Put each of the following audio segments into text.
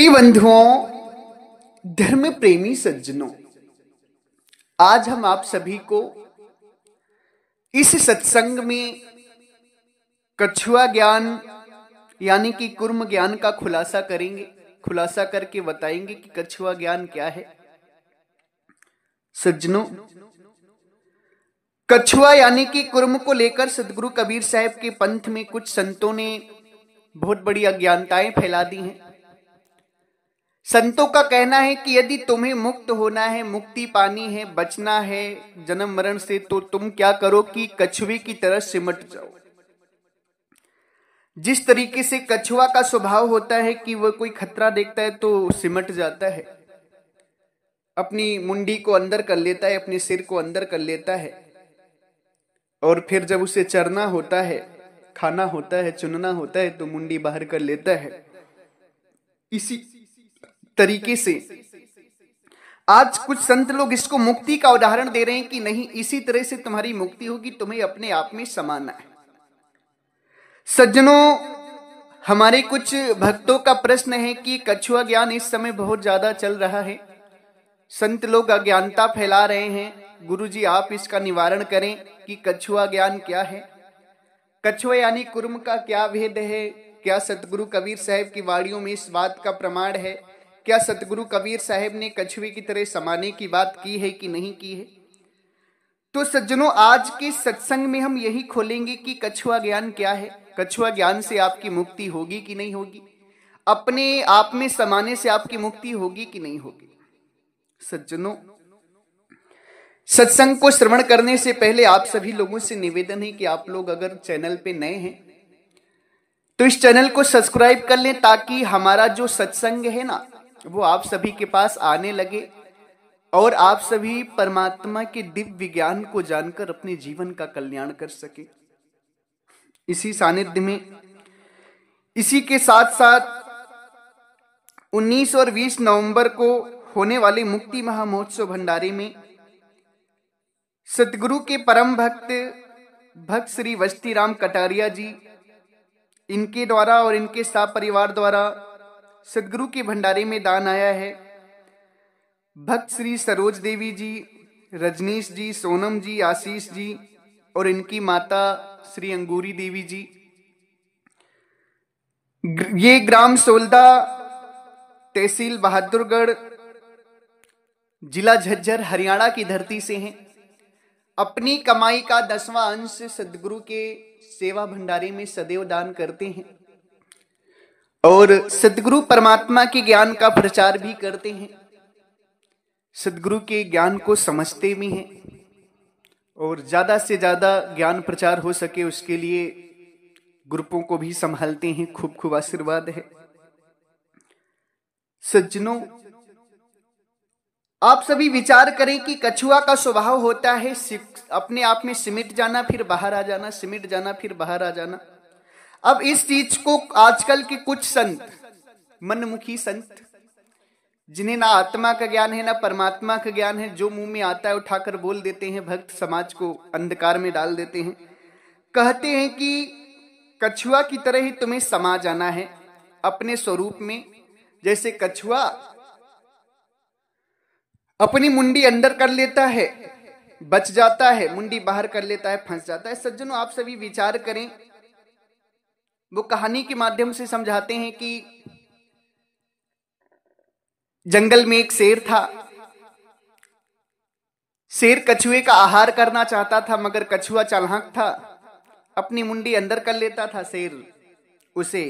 बंधुओं, धर्म प्रेमी सज्जनों, आज हम आप सभी को इस सत्संग में कछुआ ज्ञान यानी कि कुर्म ज्ञान का खुलासा करेंगे। खुलासा करके बताएंगे कि कछुआ ज्ञान क्या है। सज्जनों, कछुआ यानी कि कुर्म को लेकर सतगुरु कबीर साहब के पंथ में कुछ संतों ने बहुत बड़ी अज्ञानताएं फैला दी हैं। संतों का कहना है कि यदि तुम्हें मुक्त होना है, मुक्ति पानी है, बचना है जन्म मरण से, तो तुम क्या करो कि कछुए की तरह सिमट जाओ। जिस तरीके से कछुआ का स्वभाव होता है कि वह कोई खतरा देखता है तो सिमट जाता है, अपनी मुंडी को अंदर कर लेता है, अपने सिर को अंदर कर लेता है, और फिर जब उसे चरना होता है, खाना होता है, चुनना होता है तो मुंडी बाहर कर लेता है। इसी तरीके से आज कुछ संत लोग इसको मुक्ति का उदाहरण दे रहे हैं कि नहीं, इसी तरह से तुम्हारी मुक्ति होगी, तुम्हें अपने आप में समाना है। सज्जनों, हमारे कुछ भक्तों का प्रश्न है कि कछुआ ज्ञान इस समय बहुत ज्यादा चल रहा है, संत लोग अज्ञानता फैला रहे हैं। गुरुजी आप इसका निवारण करें कि कछुआ ज्ञान क्या है, कछुआ यानी कुर्म का क्या भेद है, क्या सतगुरु कबीर साहब की वाणियों में इस बात का प्रमाण है, क्या सतगुरु कबीर साहब ने कछुए की तरह समाने की बात की है कि नहीं की है। तो सज्जनों, आज के सत्संग में हम यही खोलेंगे कि कछुआ ज्ञान क्या है, कछुआ ज्ञान से आपकी मुक्ति होगी कि नहीं होगी, अपने आप में समाने से आपकी मुक्ति होगी कि नहीं होगी। सज्जनों, सत्संग को श्रवण करने से पहले आप सभी लोगों से निवेदन है कि आप लोग अगर चैनल पे नए हैं तो इस चैनल को सब्सक्राइब कर लें, ताकि हमारा जो सत्संग है ना वो आप सभी के पास आने लगे और आप सभी परमात्मा के दिव्य ज्ञान को जानकर अपने जीवन का कल्याण कर सके। इसी सानिध्य में, इसी के साथ साथ 19 और 20 नवंबर को होने वाले मुक्ति महामहोत्सव भंडारे में सतगुरु के परम भक्त श्री वस्तीराम कटारिया जी, इनके द्वारा और इनके साथ परिवार द्वारा सतगुरु के भंडारे में दान आया है। भक्त श्री सरोज देवी जी, रजनीश जी, सोनम जी, आशीष जी और इनकी माता श्री अंगूरी देवी जी, ये ग्राम सोलदा, तहसील बहादुरगढ़, जिला झज्जर, हरियाणा की धरती से हैं। अपनी कमाई का 10वां अंश सदगुरु के सेवा भंडारे में सदैव दान करते हैं और सदगुरु परमात्मा के ज्ञान का प्रचार भी करते हैं, सदगुरु के ज्ञान को समझते भी हैं और ज्यादा से ज्यादा ज्ञान प्रचार हो सके उसके लिए ग्रुपों को भी संभालते हैं। खूब खूब आशीर्वाद है। सज्जनों, आप सभी विचार करें कि कछुआ का स्वभाव होता है अपने आप में सिमट जाना, फिर बाहर आ जाना, सिमट जाना, फिर बाहर आ जाना। अब इस चीज को आजकल के कुछ संत, मनमुखी संत, जिन्हें ना आत्मा का ज्ञान है ना परमात्मा का ज्ञान है, जो मुंह में आता है उठाकर बोल देते हैं, भक्त समाज को अंधकार में डाल देते हैं। कहते हैं कि कछुआ की तरह ही तुम्हें समा जाना है अपने स्वरूप में। जैसे कछुआ अपनी मुंडी अंदर कर लेता है, बच जाता है, मुंडी बाहर कर लेता है, फंस जाता है। सज्जनों, आप सभी विचार करें। वो कहानी के माध्यम से समझाते हैं कि जंगल में एक शेर था। शेर कछुए का आहार करना चाहता था, मगर कछुआ चालाक था, अपनी मुंडी अंदर कर लेता था, शेर उसे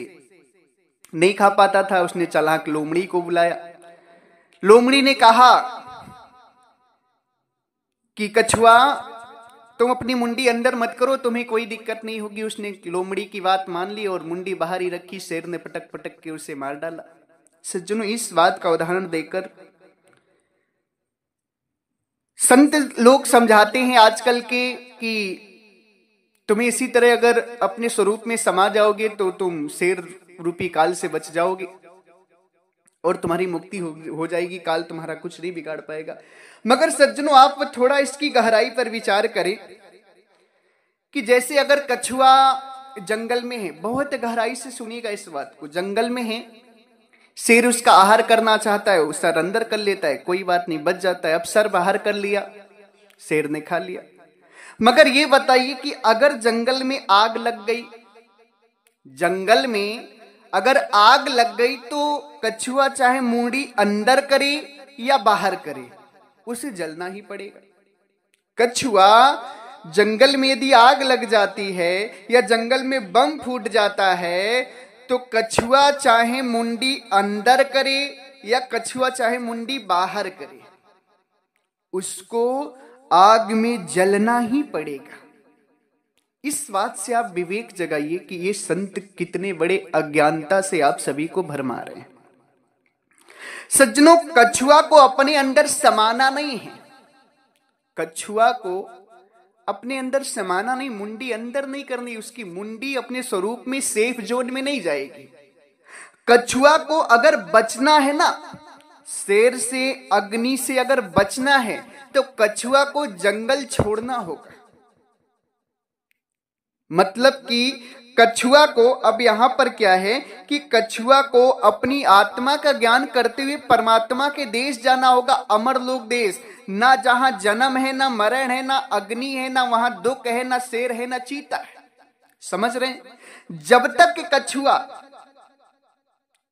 नहीं खा पाता था। उसने चालाक लोमड़ी को बुलाया। लोमड़ी ने कहा कि कछुआ, तुम अपनी मुंडी अंदर मत करो, तुम्हें कोई दिक्कत नहीं होगी। उसने लोमड़ी की बात मान ली और मुंडी बाहर ही रखी। शेर ने पटक पटक के उसे मार डाला। सज्जनों, इस बात का उदाहरण देकर संत लोग समझाते हैं आजकल के कि तुम्हें इसी तरह अगर अपने स्वरूप में समा जाओगे तो तुम शेर रूपी काल से बच जाओगे और तुम्हारी मुक्ति हो जाएगी, काल तुम्हारा कुछ नहीं बिगाड़ पाएगा। मगर सज्जनों, आप थोड़ा इसकी गहराई पर विचार करें कि जैसे अगर कछुआ जंगल में है, बहुत गहराई से सुनिएगा इस बात को, जंगल में है, शेर उसका आहार करना चाहता है, वो सर अंदर कर लेता है, कोई बात नहीं, बच जाता है। अब सर बाहर कर लिया, शेर ने खा लिया। मगर ये बताइए कि अगर जंगल में आग लग गई, जंगल में अगर आग लग गई तो कछुआ चाहे मुंडी अंदर करे या बाहर करे, उसे जलना ही पड़ेगा। कछुआ जंगल में यदि आग लग जाती है या जंगल में बम फूट जाता है तो कछुआ चाहे मुंडी अंदर करे या कछुआ चाहे मुंडी बाहर करे, उसको आग में जलना ही पड़ेगा। इस बात से आप विवेक जगाइए कि ये संत कितने बड़े अज्ञानता से आप सभी को भरमा रहे हैं। सज्जनों, कछुआ को अपने अंदर समाना नहीं है, कछुआ को अपने अंदर समाना नहीं, मुंडी अंदर नहीं करनी, उसकी मुंडी अपने स्वरूप में सेफ जोन में नहीं जाएगी। कछुआ को अगर बचना है ना, शेर से, अग्नि से अगर बचना है तो कछुआ को जंगल छोड़ना होगा। मतलब कि कछुआ को, अब यहां पर क्या है कि कछुआ को अपनी आत्मा का ज्ञान करते हुए परमात्मा के देश जाना होगा, अमरलोक देश, ना जहां जन्म है, ना मरण है, ना अग्नि है, ना वहां दुख है, ना शेर है, ना चीता है। समझ रहे हैं? जब तक कि कछुआ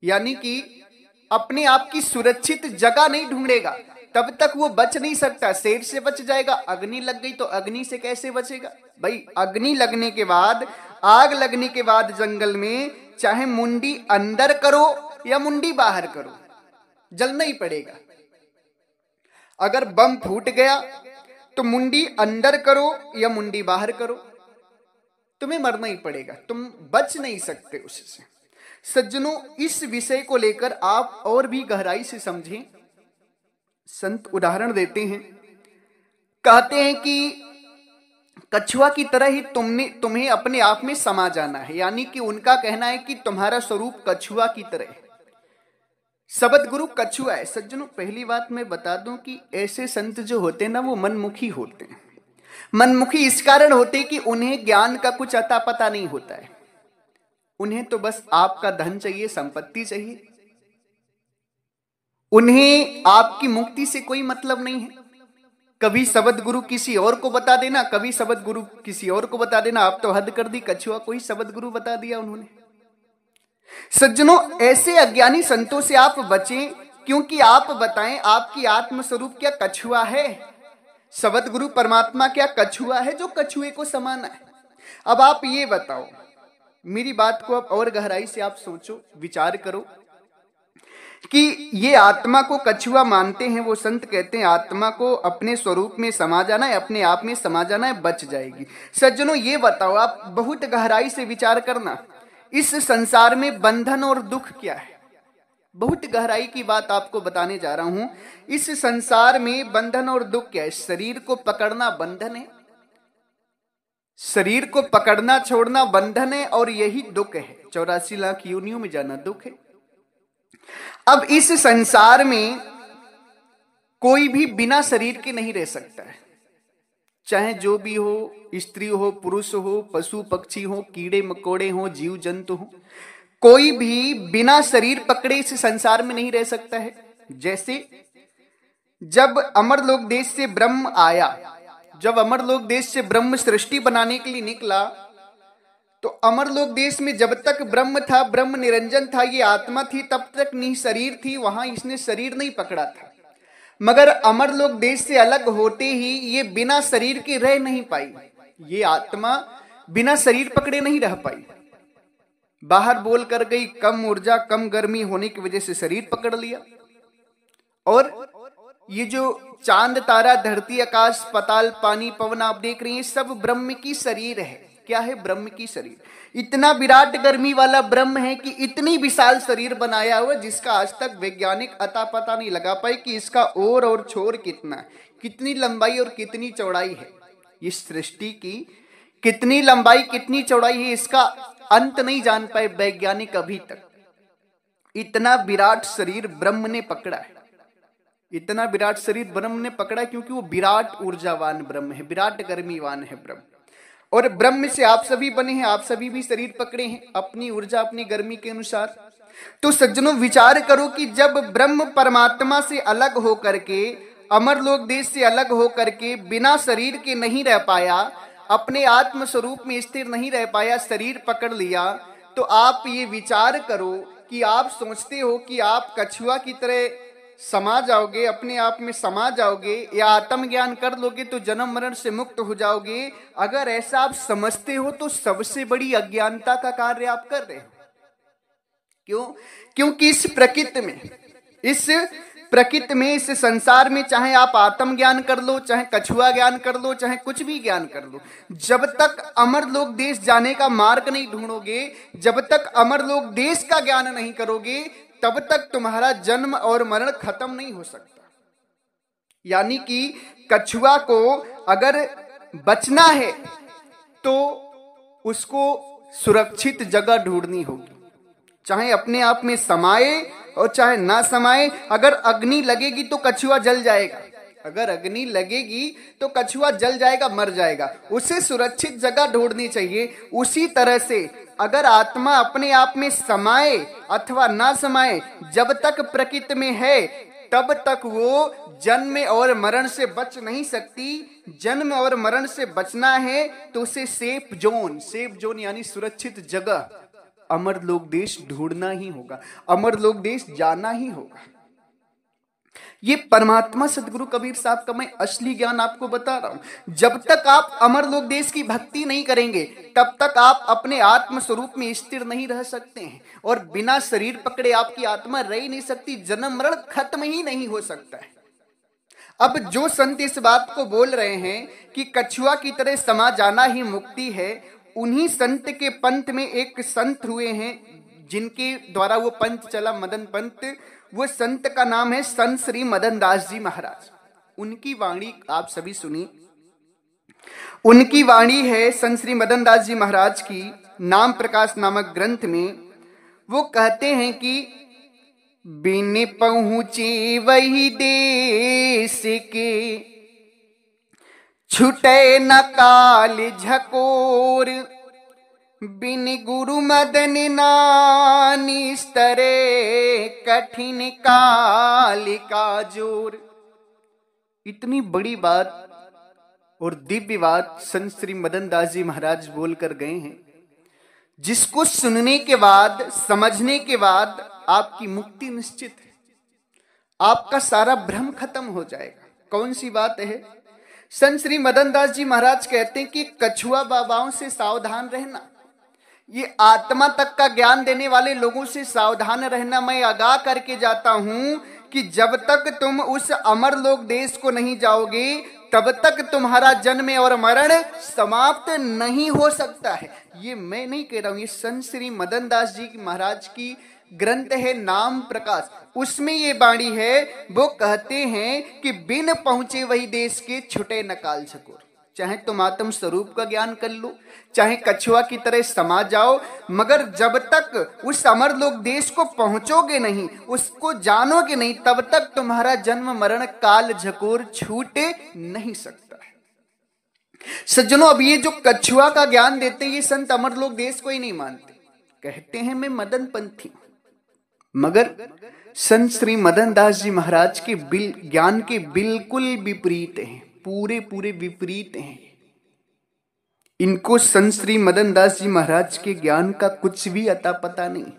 यानी कि अपने आप की सुरक्षित जगह नहीं ढूंढेगा तब तक वो बच नहीं सकता। शेर से बच जाएगा, अग्नि लग गई तो अग्नि से कैसे बचेगा भाई? अग्नि लगने के बाद, आग लगने के बाद जंगल में चाहे मुंडी अंदर करो या मुंडी बाहर करो, जलना ही पड़ेगा। अगर बम फूट गया तो मुंडी अंदर करो या मुंडी बाहर करो, तुम्हें मरना ही पड़ेगा, तुम बच नहीं सकते उससे। सज्जनों, इस विषय को लेकर आप और भी गहराई से समझें। संत उदाहरण देते हैं, कहते हैं कि कछुआ की तरह ही तुम्हें अपने आप में समा जाना है। यानी कि उनका कहना है कि तुम्हारा स्वरूप कछुआ की तरह है। शब्द गुरु कछुआ है। सज्जनों, पहली बात मैं बता दूं कि ऐसे संत जो होते हैं ना, वो मनमुखी होते हैं। मनमुखी इस कारण होते हैं कि उन्हें ज्ञान का कुछ अता पता नहीं होता है। उन्हें तो बस आपका धन चाहिए, संपत्ति चाहिए, उन्हें आपकी मुक्ति से कोई मतलब नहीं है। कभी शब्द गुरु किसी और को बता देना, कभी शब्द गुरु किसी और को बता देना। आप तो हद कर दी, कछुआ को ही शब्द गुरु बता दिया उन्होंने। सज्जनों, ऐसे अज्ञानी संतों से आप बचें, क्योंकि आप बताएं आपकी आत्म स्वरूप क्या कछुआ है? शब्द गुरु परमात्मा क्या कछुआ है जो कछुए को समाना है? अब आप ये बताओ, मेरी बात को अब और गहराई से आप सोचो, विचार करो कि ये आत्मा को कछुआ मानते हैं वो संत, कहते हैं आत्मा को अपने स्वरूप में समा जाना है, अपने आप में समा जाना है, बच जाएगी। सज्जनों, ये बताओ, आप बहुत गहराई से विचार करना, इस संसार में बंधन और दुख क्या है? बहुत गहराई की बात आपको बताने जा रहा हूं। इस संसार में बंधन और दुख क्या है? शरीर को पकड़ना बंधन है, शरीर को पकड़ना छोड़ना बंधन है, और यही दुख है। 84 लाख योनियों में जाना दुख है। अब इस संसार में कोई भी बिना शरीर के नहीं रह सकता है, चाहे जो भी हो, स्त्री हो, पुरुष हो, पशु पक्षी हो, कीड़े मकोड़े हो, जीव जंतु हो, कोई भी बिना शरीर पकड़े इस संसार में नहीं रह सकता है। जैसे जब अमरलोक देश से ब्रह्म आया, जब अमरलोक देश से ब्रह्म सृष्टि बनाने के लिए निकला, तो अमरलोक देश में जब तक ब्रह्म था, ब्रह्म निरंजन था, ये आत्मा थी, तब तक निःशरीर थी, वहां इसने शरीर नहीं पकड़ा था। मगर अमरलोक देश से अलग होते ही ये बिना शरीर के रह नहीं पाई, ये आत्मा बिना शरीर पकड़े नहीं रह पाई। बाहर बोल कर गई, कम ऊर्जा कम गर्मी होने की वजह से शरीर पकड़ लिया। और ये जो चांद तारा धरती आकाश पाताल पानी पवन आप देख रही हैं, सब ब्रह्म की शरीर है। क्या है? ब्रह्म की शरीर। इतना विराट गर्मी वाला ब्रह्म है कि इतनी विशाल शरीर बनाया हुआ, जिसका आज तक वैज्ञानिक अता पता नहीं लगा पाए कि इसका ओर और छोर कितना, कितनी लंबाई और कितनी चौड़ाई है। इस सृष्टि की कितनी लंबाई कितनी चौड़ाई है, इसका अंत नहीं जान पाए वैज्ञानिक अभी तक। इतना विराट शरीर ब्रह्म ने पकड़ा है, इतना विराट शरीर ब्रह्म ने पकड़ा, क्योंकि वो विराट ऊर्जावान ब्रह्म है, विराट गर्मीवान है ब्रह्म। और ब्रह्म से आप सभी बने हैं, आप सभी भी शरीर पकड़े हैं अपनी ऊर्जा अपनी गर्मी के अनुसार। तो सज्जनों विचार करो कि जब ब्रह्म परमात्मा से अलग होकर के, अमरलोक देश से अलग होकर के, बिना शरीर के नहीं रह पाया, अपने आत्म स्वरूप में स्थिर नहीं रह पाया, शरीर पकड़ लिया, तो आप ये विचार करो कि आप सोचते हो कि आप कछुआ की तरह समा जाओगे, अपने आप में समा जाओगे, या आत्मज्ञान कर लोगे तो जन्म मरण से मुक्त हो जाओगे। अगर ऐसा आप समझते हो तो सबसे बड़ी अज्ञानता का कार्य आप कर रहे हो। क्यों? क्योंकि इस प्रकृति में, इस संसार में, चाहे आप आत्मज्ञान कर लो, चाहे कछुआ ज्ञान कर लो, चाहे कुछ भी ज्ञान कर लो, जब तक अमरलोक देश जाने का मार्ग नहीं ढूंढोगे, जब तक अमरलोक देश का ज्ञान नहीं करोगे, तब तक तुम्हारा जन्म और मरण खत्म नहीं हो सकता। यानी कि कछुआ को अगर बचना है तो उसको सुरक्षित जगह ढूंढनी होगी, चाहे अपने आप में समाये और चाहे ना समाये। अगर अग्नि लगेगी तो कछुआ जल जाएगा, अगर अग्नि लगेगी तो कछुआ जल जाएगा, मर जाएगा, उसे सुरक्षित जगह ढूंढनी चाहिए। उसी तरह से अगर आत्मा अपने आप में समाये अथवा ना समाये, जब तक प्रकृति में है तब तक वो जन्म और मरण से बच नहीं सकती। जन्म और मरण से बचना है तो उसे सेफ जोन यानी सुरक्षित जगह अमरलोक देश ढूंढना ही होगा, अमरलोक देश जाना ही होगा। ये परमात्मा सदगुरु कबीर साहब का मैं असली ज्ञान आपको बता रहा हूं। जब तक आप अमरलोक देश की भक्ति नहीं करेंगे तब तक आप अपने आत्म स्वरूप में स्थिर नहीं रह सकते हैं, और बिना शरीर पकड़े आपकी आत्मा रह ही नहीं सकती, जन्म मरण खत्म ही नहीं हो सकता है। अब जो संत इस बात को बोल रहे हैं कि कछुआ की तरह समा जाना ही मुक्ति है, उन्हीं संत के पंथ में एक संत हुए हैं जिनके द्वारा वो पंथ चला, मदन पंथ। वो संत का नाम है संत श्री मदन दास जी महाराज। उनकी वाणी आप सभी सुनिए। उनकी वाणी है संत श्री मदन दास जी महाराज की नाम प्रकाश नामक ग्रंथ में। वो कहते हैं कि बिन पहुंचे वही देश के, छुटे न काल झकोर, बिन गुरु मदन नानी स्तरे, कठिन काल का जोर। इतनी बड़ी बात और दिव्य बात संत श्री मदन दास जी महाराज बोल कर गए हैं, जिसको सुनने के बाद, समझने के बाद आपकी मुक्ति निश्चित है, आपका सारा भ्रम खत्म हो जाएगा। कौन सी बात है? संत श्री मदन दास जी महाराज कहते हैं कि कछुआ बाबाओं से सावधान रहना, ये आत्मा तक का ज्ञान देने वाले लोगों से सावधान रहना। मैं आगाह करके जाता हूं कि जब तक तुम उस अमरलोक देश को नहीं जाओगे तब तक तुम्हारा जन्म और मरण समाप्त नहीं हो सकता है। ये मैं नहीं कह रहा हूं, ये संत श्री मदन दास जी महाराज की ग्रंथ है नाम प्रकाश, उसमें ये वाणी है। वो कहते हैं कि बिन पहुंचे वही देश के, छुटे न काल झकोर। चाहे तुम आत्म स्वरूप का ज्ञान कर लो, चाहे कछुआ की तरह समा जाओ, मगर जब तक उस अमरलोक देश को पहुंचोगे नहीं, उसको जानोगे नहीं, तब तक तुम्हारा जन्म मरण काल झकोर छूटे नहीं सकता है। सज्जनों, अब ये जो कछुआ का ज्ञान देते हैं, ये संत अमरलोक देश को ही नहीं मानते, कहते हैं मैं मदन पंथी। मगर संत श्री मदन दास जी महाराज के ज्ञान के बिल्कुल विपरीत हैं, पूरे विपरीत हैं। इनको संत श्री मदन दास जी महाराज के ज्ञान का कुछ भी अता पता नहीं।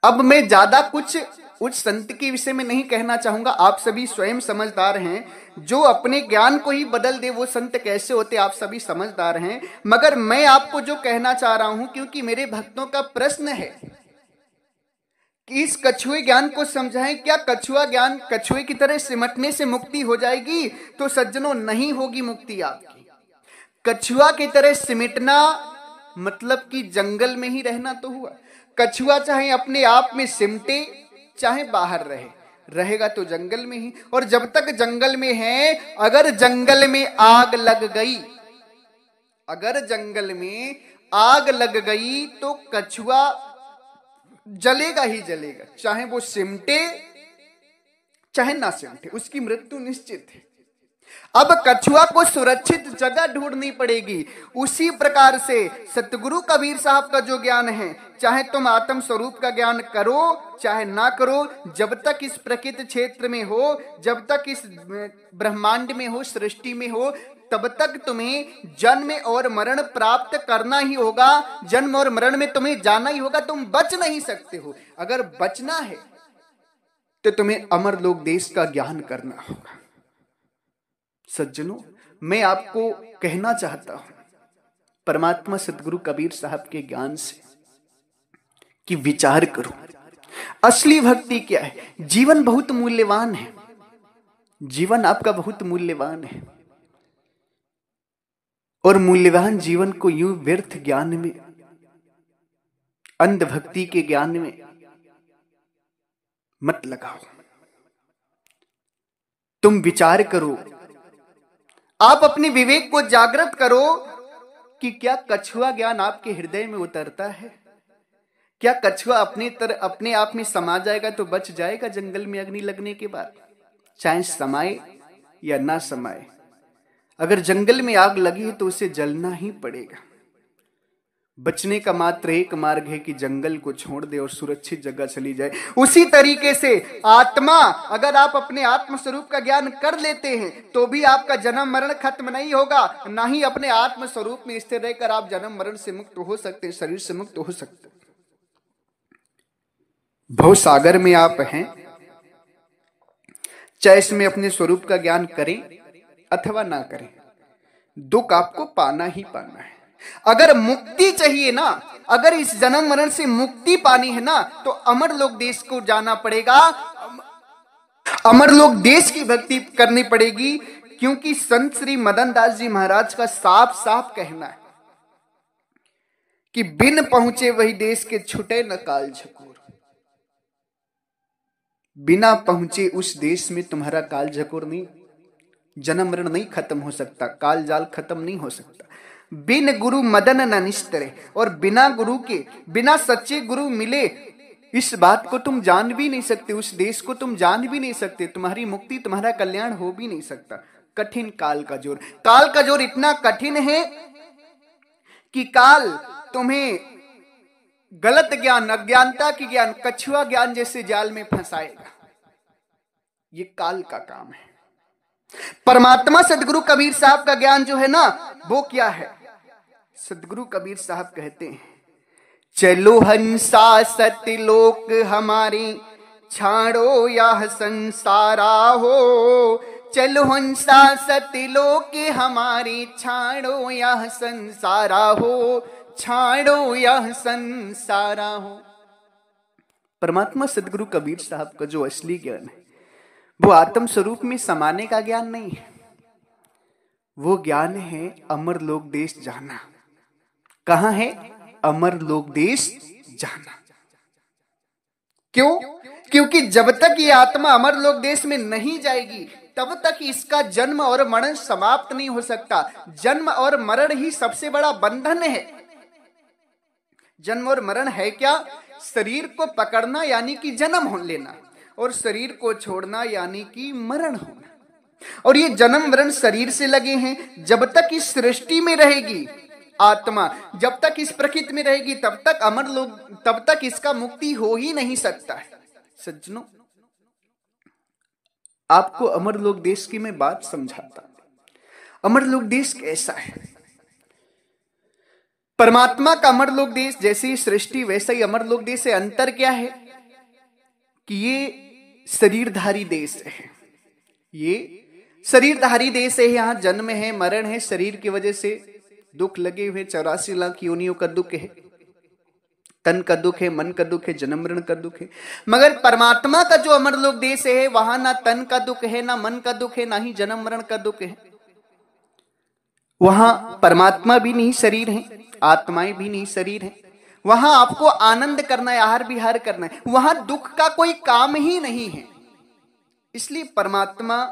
अब मैं ज्यादा कुछ उस संत के विषय में नहीं कहना चाहूंगा, आप सभी स्वयं समझदार हैं। जो अपने ज्ञान को ही बदल दे वो संत कैसे होते, आप सभी समझदार हैं। मगर मैं आपको जो कहना चाह रहा हूं, क्योंकि मेरे भक्तों का प्रश्न है कि इस कछुए ज्ञान को समझाएं, क्या कछुआ ज्ञान कछुए की तरह सिमटने से मुक्ति हो जाएगी? तो सज्जनों, नहीं होगी मुक्ति आपकी। कछुआ की तरह सिमटना मतलब कि जंगल में ही रहना तो हुआ। कछुआ चाहे अपने आप में सिमटे, चाहे बाहर रहेगा तो जंगल में ही। और जब तक जंगल में है, अगर जंगल में आग लग गई, अगर जंगल में आग लग गई तो कछुआ जलेगा ही जलेगा, चाहे वो सिमटे चाहे ना सिमटे, उसकी मृत्यु निश्चित है। अब कछुआ को सुरक्षित जगह ढूंढनी पड़ेगी। उसी प्रकार से सतगुरु कबीर साहब का जो ज्ञान है, चाहे तुम आत्म स्वरूप का ज्ञान करो चाहे ना करो, जब तक इस प्रकृति क्षेत्र में हो, जब तक इस ब्रह्मांड में हो, सृष्टि में हो, तब तक तुम्हें जन्म और मरण प्राप्त करना ही होगा। जन्म और मरण में तुम्हें जाना ही होगा, तुम बच नहीं सकते हो। अगर बचना है तो तुम्हें अमरलोक देश का ज्ञान करना होगा। सज्जनों, मैं आपको कहना चाहता हूं परमात्मा सदगुरु कबीर साहब के ज्ञान से कि विचार करो, असली भक्ति क्या है। जीवन बहुत मूल्यवान है, जीवन आपका बहुत मूल्यवान है, और मूल्यवान जीवन को यूं व्यर्थ ज्ञान में, अंधभक्ति के ज्ञान में मत लगाओ। तुम विचार करो, आप अपने विवेक को जागृत करो कि क्या कछुआ ज्ञान आपके हृदय में उतरता है? क्या कछुआ अपने आप में समा जाएगा तो बच जाएगा जंगल में अग्नि लगने के बाद, चाहे समाए या ना समाए? अगर जंगल में आग लगी है तो उसे जलना ही पड़ेगा। बचने का मात्र एक मार्ग है कि जंगल को छोड़ दे और सुरक्षित जगह चली जाए। उसी तरीके से आत्मा, अगर आप अपने आत्म स्वरूप का ज्ञान कर लेते हैं तो भी आपका जन्म मरण खत्म नहीं होगा, ना ही अपने आत्म स्वरूप में स्थिर रहकर आप जन्म मरण से मुक्त हो सकते, शरीर से मुक्त हो सकते। भव सागर में आप हैं, चाहे इसमें अपने स्वरूप का ज्ञान करें अथवा ना करें, दुख आपको पाना ही पाना है। अगर मुक्ति चाहिए ना, अगर इस जन्म मरण से मुक्ति पानी है ना, तो अमरलोक देश को जाना पड़ेगा, अमरलोक देश की भक्ति करनी पड़ेगी। क्योंकि संत श्री मदन दास जी महाराज का साफ साफ कहना है कि बिन पहुंचे वही देश के छुटे न काल झकोर। बिना पहुंचे उस देश में तुम्हारा काल झकोर नहीं, जन्म मरण नहीं खत्म हो सकता, काल जाल खत्म नहीं हो सकता। बिन गुरु मदन न निस्तरे, और बिना गुरु के, बिना सच्चे गुरु मिले इस बात को तुम जान भी नहीं सकते, उस देश को तुम जान भी नहीं सकते, तुम्हारी मुक्ति तुम्हारा कल्याण हो भी नहीं सकता। कठिन काल का जोर, काल का जोर इतना कठिन है कि काल तुम्हें गलत ज्ञान, अज्ञानता की ज्ञान, कछुआ ज्ञान जैसे जाल में फंसाएगा। ये काल का काम है। परमात्मा सदगुरु कबीर साहब का ज्ञान जो है ना, वो क्या है? सदगुरु कबीर साहब कहते हैं, चलो हंसा सत्यलोक हमारे, छाड़ो यह संसारा हो। चलो हंसा सत्यलोक हमारे, छाड़ो यह संसारा हो, छाड़ो यह संसारा हो। परमात्मा सदगुरु कबीर साहब का जो असली ज्ञान है, वो आत्म स्वरूप में समाने का ज्ञान नहीं है, वो ज्ञान है अमरलोक देश जाना। कहां है? अमरलोक देश जाना। क्यों? क्योंकि जब तक ये आत्मा अमरलोक देश में नहीं जाएगी तब तक इसका जन्म और मरण समाप्त नहीं हो सकता। जन्म और मरण ही सबसे बड़ा बंधन है। जन्म और मरण है क्या? शरीर को पकड़ना यानी कि जन्म हो लेना, और शरीर को छोड़ना यानी कि मरण होना। और ये जन्म मरण शरीर से लगे हैं। जब तक इस सृष्टि में रहेगी आत्मा, जब तक इस प्रकृति में रहेगी, तब तक अमरलोक, तब तक इसका मुक्ति हो ही नहीं सकता है। सज्जनों, आपको अमरलोक देश की मैं बात समझाता हूं। अमरलोक देश कैसा है? परमात्मा का अमरलोक देश जैसी सृष्टि वैसा ही अमरलोक देश है। अंतर क्या है कि ये शरीरधारी देश है, ये शरीरधारी देश है। यहां जन्म है, मरण है, शरीर की वजह से दुख लगे हुए 84 लाख योनियों का दुख है, तन का दुख है, मन का दुख है, जन्म मरण का दुख है। मगर परमात्मा का जो अमरलोक देश है, वहां ना तन का दुख है, ना मन का दुख है, ना ही जन्म मरण का दुख है। वहां परमात्मा भी नहीं शरीर है, आत्माएं भी नहीं शरीर है। वहां आपको आनंद करना है, आहार विहार करना है, वहां दुख का कोई काम ही नहीं है। इसलिए परमात्मा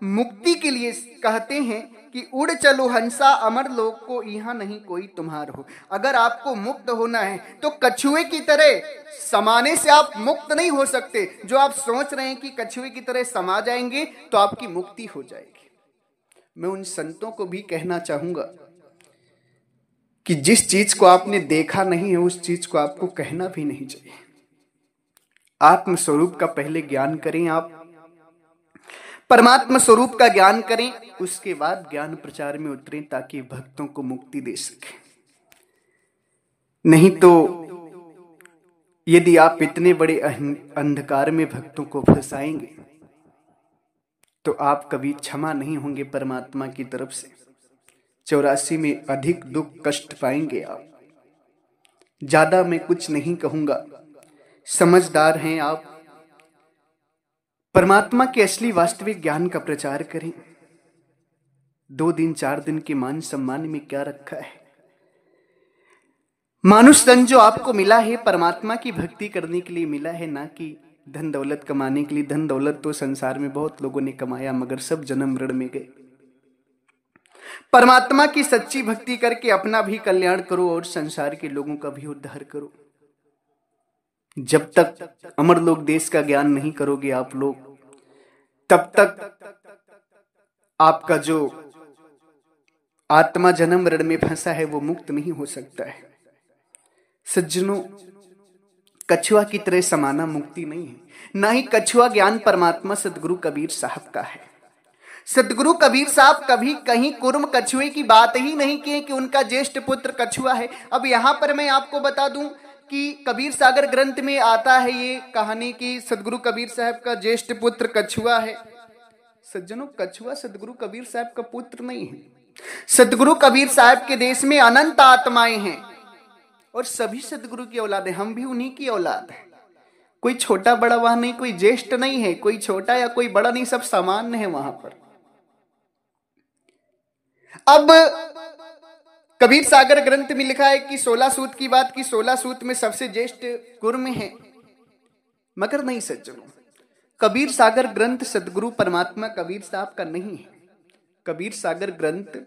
मुक्ति के लिए कहते हैं कि उड़ चलो हंसा अमर लोक को, यहाँ नहीं कोई तुम्हार हो। अगर आपको मुक्त होना है तो कछुए की तरह समाने से आप मुक्त नहीं हो सकते। जो आप सोच रहे हैं कि कछुए की तरह समा जाएंगे तो आपकी मुक्ति हो जाएगी, मैं उन संतों को भी कहना चाहूंगा कि जिस चीज को आपने देखा नहीं है उस चीज को आपको कहना भी नहीं चाहिए। आत्म स्वरूप का पहले ज्ञान करें, आप परमात्मा स्वरूप का ज्ञान करें, उसके बाद ज्ञान प्रचार में उतरें ताकि भक्तों को मुक्ति दे सके। नहीं तो यदि आप इतने बड़े अंधकार में भक्तों को फंसाएंगे तो आप कभी क्षमा नहीं होंगे परमात्मा की तरफ से। 84 में अधिक दुख कष्ट पाएंगे आप। ज्यादा मैं कुछ नहीं कहूंगा, समझदार हैं आप। परमात्मा के असली वास्तविक ज्ञान का प्रचार करें। 2 दिन 4 दिन के मान सम्मान में क्या रखा है? मानुष तन जो आपको मिला है परमात्मा की भक्ति करने के लिए मिला है, ना कि धन दौलत कमाने के लिए। धन दौलत तो संसार में बहुत लोगों ने कमाया मगर सब जन्म ऋण में गए। परमात्मा की सच्ची भक्ति करके अपना भी कल्याण करो और संसार के लोगों का भी उद्धार करो। जब तक अमरलोक देश का ज्ञान नहीं करोगे आप लोग, तब तक आपका जो आत्मा जन्म ऋण में फंसा है वो मुक्त नहीं हो सकता है। सज्जनों, कछुआ की तरह समाना मुक्ति नहीं है, ना ही कछुआ ज्ञान परमात्मा सदगुरु कबीर साहब का है। सदगुरु कबीर साहब कभी कहीं कुर्म कछुए की बात ही नहीं की कि उनका ज्येष्ठ पुत्र कछुआ है। अब यहां पर मैं आपको बता दूं कि कबीर सागर ग्रंथ में आता है ये कहानी कि सदगुरु कबीर साहब का ज्येष्ठ पुत्र कछुआ है। सज्जनों, कछुआ सदगुरु कबीर साहब का पुत्र नहीं है। सदगुरु कबीर साहब के देश में अनंत आत्माएं हैं और सभी सदगुरु की औलाद है। हम भी उन्हीं की औलाद है। कोई छोटा बड़ा वहां नहीं, कोई ज्येष्ठ नहीं है, कोई छोटा या कोई बड़ा नहीं, सब सामान्य है वहां पर। अब कबीर सागर ग्रंथ में लिखा है कि 16 सूत की बात की, 16 सूत में सबसे ज्येष्ठ कुर्म है। मगर नहीं सज्जनों, कबीर सागर ग्रंथ सदगुरु परमात्मा कबीर साहब का नहीं है। कबीर सागर ग्रंथ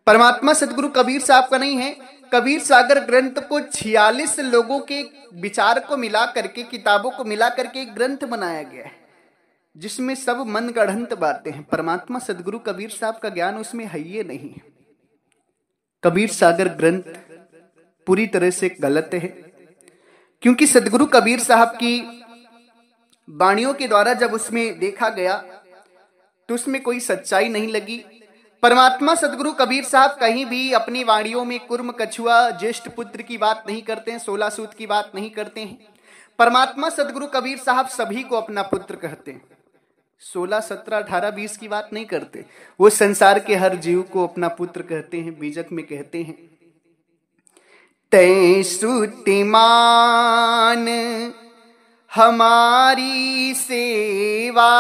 परमात्मा सदगुरु कबीर साहब का नहीं है। कबीर सागर ग्रंथ को 46 लोगों के विचार को मिला करके, किताबों को मिला करके एक ग्रंथ बनाया गया है जिसमें सब मनगढ़ंत बातें हैं। परमात्मा सदगुरु कबीर साहब का ज्ञान उसमें है ये नहीं है। कबीर सागर ग्रंथ पूरी तरह से गलत है, क्योंकि सदगुरु कबीर साहब की वाणियों के द्वारा जब उसमें देखा गया तो उसमें कोई सच्चाई नहीं लगी। परमात्मा सदगुरु कबीर साहब कहीं भी अपनी वाणियों में कुर्म कछुआ ज्येष्ठ पुत्र की बात नहीं करते हैं, 16 सूत की बात नहीं करते हैं। परमात्मा सदगुरु कबीर साहब सभी को अपना पुत्र कहते हैं। 16, 17, 18, 20 की बात नहीं करते। वो संसार के हर जीव को अपना पुत्र कहते हैं। बीजक में कहते हैं, तै श्रुतिमान हमारी सेवा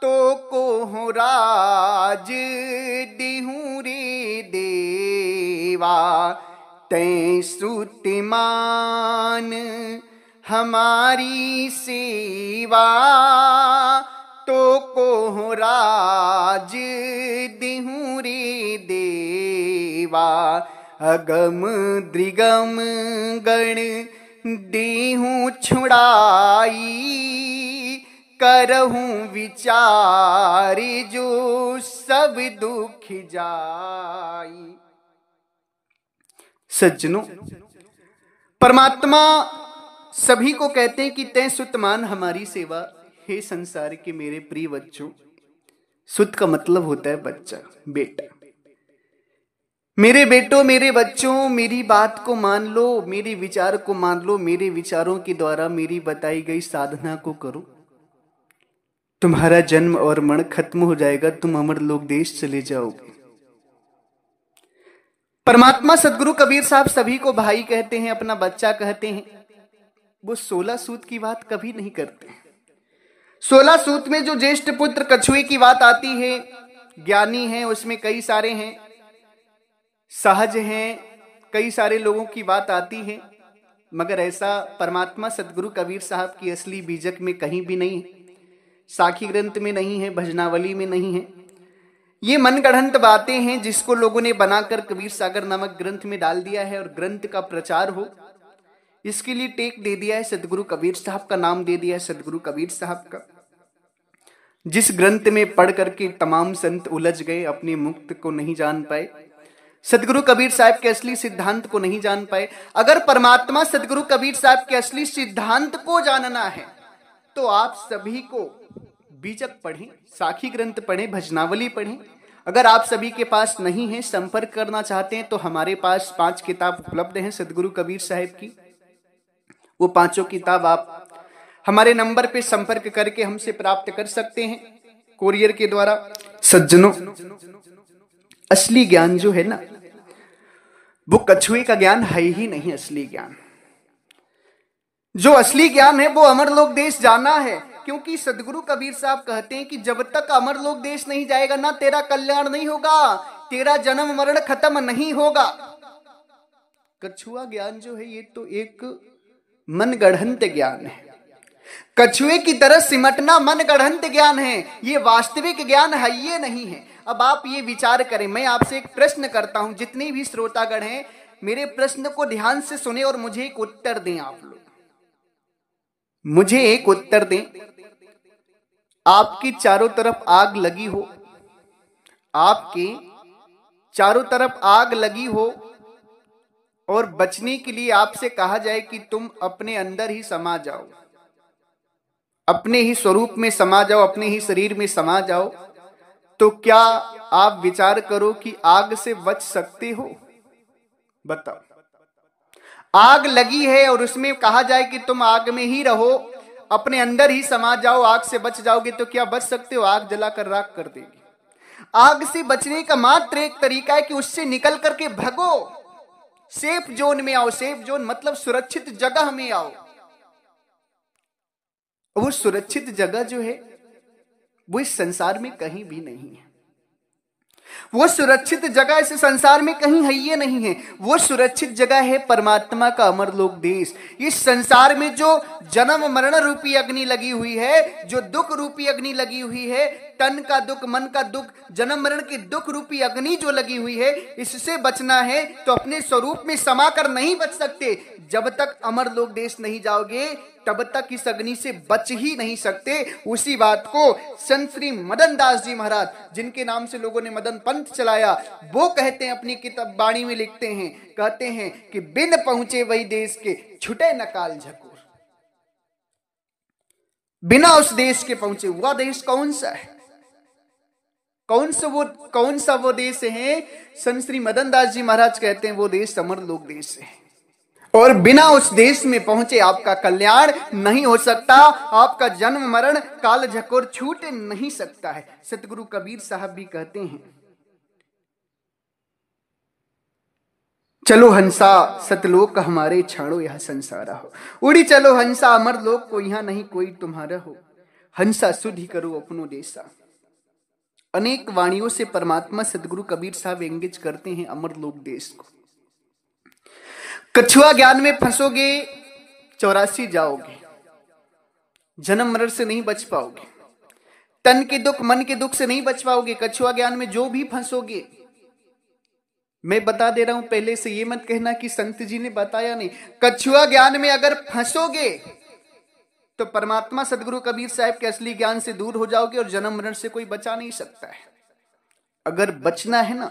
तो को राज दिहूं रे देवा। तै श्रुतिमान हमारी सेवा तो को राज दिहूं रे देवा। अगम द्रिगम गण देहूं छुड़ाई करहूं विचार जो सब दुख जाई। सज्जनों, परमात्मा सभी को कहते हैं कि तै सुतमान हमारी सेवा। हे संसार के मेरे प्रिय बच्चों, सुत का मतलब होता है बच्चा, बेटा। मेरे बेटों, मेरे बच्चों, मेरी बात को मान लो, मेरे विचार को मान लो, मेरे विचारों के द्वारा मेरी बताई गई साधना को करो। तुम्हारा जन्म और मरण खत्म हो जाएगा, तुम अमरलोक देश चले जाओगे। परमात्मा सदगुरु कबीर साहब सभी को भाई कहते हैं, अपना बच्चा कहते हैं। वो 16 सूत की बात कभी नहीं करते। 16 सूत में जो ज्येष्ठ पुत्र कछुए की बात आती है, ज्ञानी है, उसमें कई सारे हैं, सहज हैं, कई सारे लोगों की बात आती है, मगर ऐसा परमात्मा सदगुरु कबीर साहब की असली बीजक में कहीं भी नहीं है। साखी ग्रंथ में नहीं है, भजनावली में नहीं है। ये मनगढ़ंत बातें हैं जिसको लोगों ने बनाकर कबीर सागर नामक ग्रंथ में डाल दिया है और ग्रंथ का प्रचार हो इसके लिए टेक दे दिया है, सदगुरु कबीर साहब का नाम दे दिया है, सदगुरु कबीर साहब का। जिस ग्रंथ में पढ़ करके तमाम संत उलझ गए, अपने मुक्त को नहीं जान पाए, सदगुरु कबीर साहब के असली सिद्धांत को नहीं जान पाए। अगर परमात्मा सदगुरु कबीर साहब के असली सिद्धांत को जानना है तो आप सभी को बीजक पढ़ें, साखी ग्रंथ पढ़ें, भजनावली पढ़ें। अगर आप सभी के पास नहीं है, संपर्क करना चाहते हैं, तो हमारे पास 5 किताब उपलब्ध हैं सदगुरु कबीर साहब की। वो 5 किताब आप हमारे नंबर पे संपर्क करके हमसे प्राप्त कर सकते हैं कोरियर के द्वारा। सज्जनों, असली ज्ञान जो है ना, वो कछुए का ज्ञान है ही नहीं। असली ज्ञान, जो असली ज्ञान है वो अमरलोक देश जाना है। क्योंकि सदगुरु कबीर साहब कहते हैं कि जब तक अमरलोक देश नहीं जाएगा ना, तेरा कल्याण नहीं होगा, तेरा जन्म मरण खत्म नहीं होगा। कछुआ ज्ञान जो है ये तो एक मनगढ़ंत ज्ञान है। कछुए की तरह सिमटना मनगढ़ंत ज्ञान है, ये वास्तविक ज्ञान है ये नहीं है। अब आप ये विचार करें, मैं आपसे एक प्रश्न करता हूं, जितने भी श्रोतागण हैं मेरे प्रश्न को ध्यान से सुने और मुझे एक उत्तर दें। आप लोग मुझे एक उत्तर दें। आपकी चारों तरफ आग लगी हो, आपके चारों तरफ आग लगी हो और बचने के लिए आपसे कहा जाए कि तुम अपने अंदर ही समा जाओ, अपने ही स्वरूप में समा जाओ, अपने ही शरीर में समा जाओ, तो क्या आप विचार करो कि आग से बच सकते हो? बताओ। आग लगी है और उसमें कहा जाए कि तुम आग में ही रहो, अपने अंदर ही समा जाओ, आग से बच जाओगे, तो क्या बच सकते हो? आग जलाकर राख कर देगी। आग से बचने का मात्र एक तरीका है कि उससे निकल करके भगो, सेफ जोन में आओ। सेफ जोन मतलब सुरक्षित जगह में आओ। वो सुरक्षित जगह जो है वो इस संसार में कहीं भी नहीं है। वो सुरक्षित जगह इस संसार में कहीं है ये नहीं है। वो सुरक्षित जगह है परमात्मा का अमरलोक देश। इस संसार में जो जन्म मरण रूपी अग्नि लगी हुई है, जो दुख रूपी अग्नि लगी हुई है, तन का दुख, मन का दुख, जन्म मरण की दुख रूपी अग्नि जो लगी हुई है, इससे बचना है तो अपने स्वरूप में समाकर नहीं बच सकते। जब तक अमरलोक देश नहीं जाओगे तब तक इस अग्नि से बच ही नहीं सकते। उसी बात को संत श्री मदन दास जी महाराज, जिनके नाम से लोगों ने मदन पंथ चलाया, वो कहते हैं, अपनी किताब बाणी में लिखते हैं, कहते हैं कि बिन पहुंचे वही देश के छुटे न काल झकोर। बिना उस देश के पहुंचे, वह देश कौन सा है? कौन सा वो देश है? संत श्री मदन दास जी महाराज कहते हैं वो देश अमरलोक देश है। और बिना उस देश में पहुंचे आपका कल्याण नहीं हो सकता, आपका जन्म मरण काल झकोर छूट नहीं सकता है। सतगुरु कबीर साहब भी कहते हैं, चलो हंसा सतलोक हमारे, छाड़ो यह संसारा हो। उड़ी चलो हंसा अमर लोक को, यहां नहीं कोई तुम्हारा हो। हंसा सुधि करो अपनो देसा। अनेक वाणियों से परमात्मा सतगुरु कबीर साहब एंगेज करते हैं अमरलोक देश को। कछुआ ज्ञान में फंसोगे 84 जाओगे, जन्म मरण से नहीं बच पाओगे, तन के दुख मन के दुख से नहीं बच पाओगे। कछुआ ज्ञान में जो भी फंसोगे, मैं बता दे रहा हूं पहले से, ये मत कहना कि संत जी ने बताया नहीं। कछुआ ज्ञान में अगर फंसोगे तो परमात्मा सदगुरु कबीर साहब के असली ज्ञान से दूर हो जाओगे और जन्म मरण से कोई बचा नहीं सकता है। अगर बचना है ना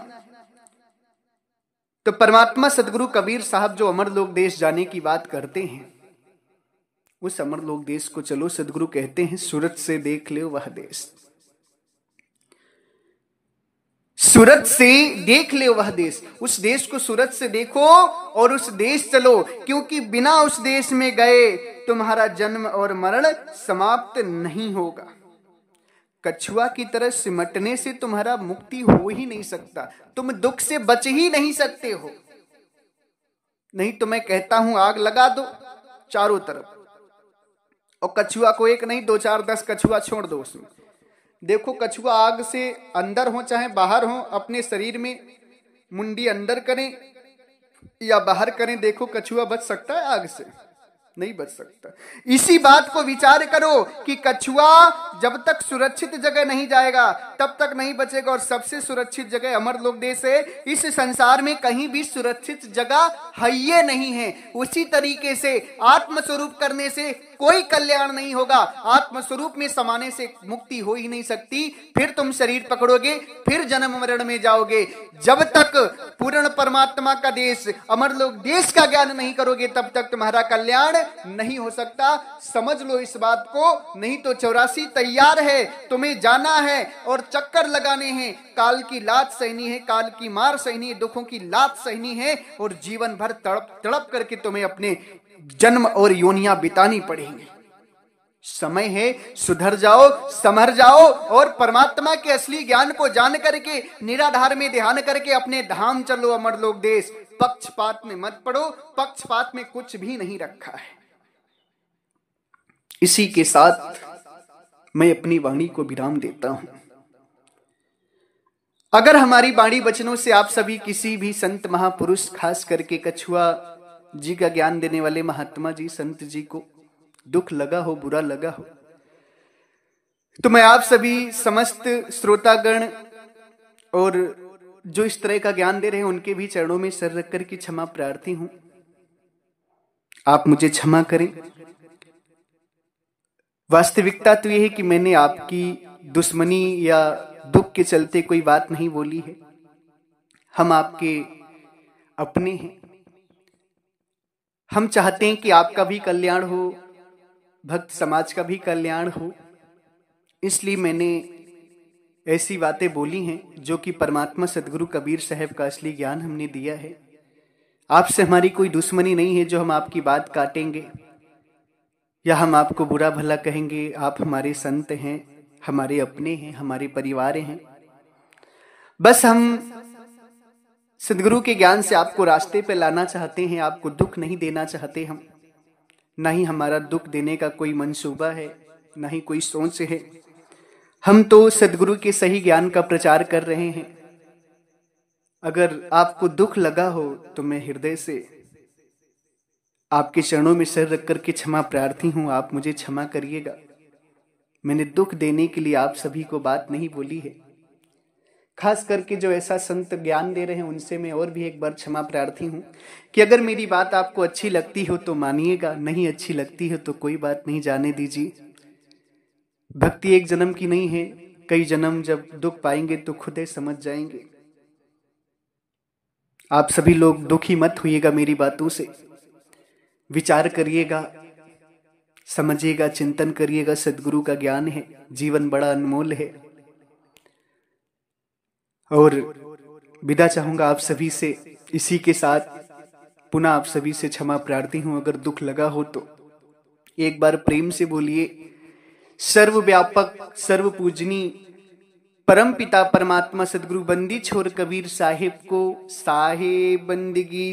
तो परमात्मा सदगुरु कबीर साहब जो अमरलोक देश जाने की बात करते हैं, उस अमरलोक देश को चलो। सदगुरु कहते हैं सूरत से देख लो वह देश, सूरत से देख ले वह देश। उस देश को सूरत से देखो और उस देश चलो, क्योंकि बिना उस देश में गए तुम्हारा जन्म और मरण समाप्त नहीं होगा। कछुआ की तरह सिमटने से तुम्हारा मुक्ति हो ही नहीं सकता, तुम दुख से बच ही नहीं सकते हो। नहीं तो मैं कहता हूं आग लगा दो चारों तरफ, और कछुआ को एक नहीं 2 4 10 कछुआ छोड़ दो उसमें। देखो कछुआ आग से अंदर हो चाहे बाहर हो, अपने शरीर में मुंडी अंदर करें या बाहर करें, देखो कछुआ बच सकता है आग से? नहीं बच सकता। इसी बात को विचार करो कि कछुआ जब तक सुरक्षित जगह नहीं जाएगा तब तक नहीं बचेगा, और सबसे सुरक्षित जगह अमरलोक देश है। इस संसार में कहीं भी सुरक्षित जगह है ये नहीं है। उसी तरीके से आत्मस्वरूप करने से कोई कल्याण नहीं होगा। आत्मस्वरूप में समाने से मुक्ति हो ही नहीं सकती। फिर तुम शरीर पकड़ोगे, फिर जन्म मरण में जाओगे। जब तक पूर्ण परमात्मा का देश, अमरलोक देश का ज्ञान नहीं करोगे, तब तक तुम्हारा कल्याण नहीं हो सकता। समझ लो इस बात को, नहीं तो 84 तैयार है, तुम्हें जाना है और चक्कर लगाने हैं। काल की लात सहनी है, काल की मार सहनी है, दुखों की लात सहनी है, और जीवन भर तड़प तड़प करके तुम्हें अपने जन्म और योनियां बितानी पड़ेंगी। समय है, सुधर जाओ, समर जाओ और परमात्मा के असली ज्ञान को जान करके निराधार में ध्यान करके अपने धाम चलो, अमरलोक देश। पक्षपात में मत पड़ो, पक्षपात में कुछ भी नहीं रखा है। इसी के साथ मैं अपनी वाणी को विराम देता हूं। अगर हमारी वाणी वचनों से आप सभी किसी भी संत महापुरुष, खास करके कछुआ जी का ज्ञान देने वाले महात्मा जी, संत जी को दुख लगा हो, बुरा लगा हो, तो मैं आप सभी समस्त श्रोतागण और जो इस तरह का ज्ञान दे रहे हैं उनके भी चरणों में सर रख कर की क्षमा प्रार्थी हूं। आप मुझे क्षमा करें। वास्तविकता तो यह है कि मैंने आपकी दुश्मनी या दुख के चलते कोई बात नहीं बोली है। हम आपके अपने हैं। हम चाहते हैं कि आपका भी कल्याण हो, भक्त समाज का भी कल्याण हो। इसलिए मैंने ऐसी बातें बोली हैं जो कि परमात्मा सदगुरु कबीर साहब का असली ज्ञान हमने दिया है। आपसे हमारी कोई दुश्मनी नहीं है जो हम आपकी बात काटेंगे या हम आपको बुरा भला कहेंगे। आप हमारे संत हैं, हमारे अपने हैं, हमारे परिवार हैं। बस हम सदगुरु के ज्ञान से आपको रास्ते पे लाना चाहते हैं, आपको दुख नहीं देना चाहते हम। ना ही हमारा दुख देने का कोई मंसूबा है, ना ही कोई सोच है। हम तो सदगुरु के सही ज्ञान का प्रचार कर रहे हैं। अगर आपको दुख लगा हो तो मैं हृदय से आपके चरणों में सिर रख करके क्षमा प्रार्थी हूं। आप मुझे क्षमा करिएगा। मैंने दुख देने के लिए आप सभी को बात नहीं बोली है। खास करके जो ऐसा संत ज्ञान दे रहे हैं उनसे मैं और भी एक बार क्षमा प्रार्थी हूं कि अगर मेरी बात आपको अच्छी लगती हो तो मानिएगा, नहीं अच्छी लगती हो तो कोई बात नहीं, जाने दीजिए। भक्ति एक जन्म की नहीं है, कई जन्म जब दुख पाएंगे तो खुद ही समझ जाएंगे। आप सभी लोग दुखी मत होइएगा मेरी बातों से। विचार करिएगा, समझिएगा, चिंतन करिएगा। सदगुरु का ज्ञान है, जीवन बड़ा अनमोल है। और विदा चाहूंगा आप सभी से। इसी के साथ पुनः आप सभी से क्षमा प्रार्थी हूं। अगर दुख लगा हो तो एक बार प्रेम से बोलिए, सर्वव्यापक सर्व पूजनी परम पिता परमात्मा सदगुरु बंदी छोर कबीर साहिब को साहे बंदगी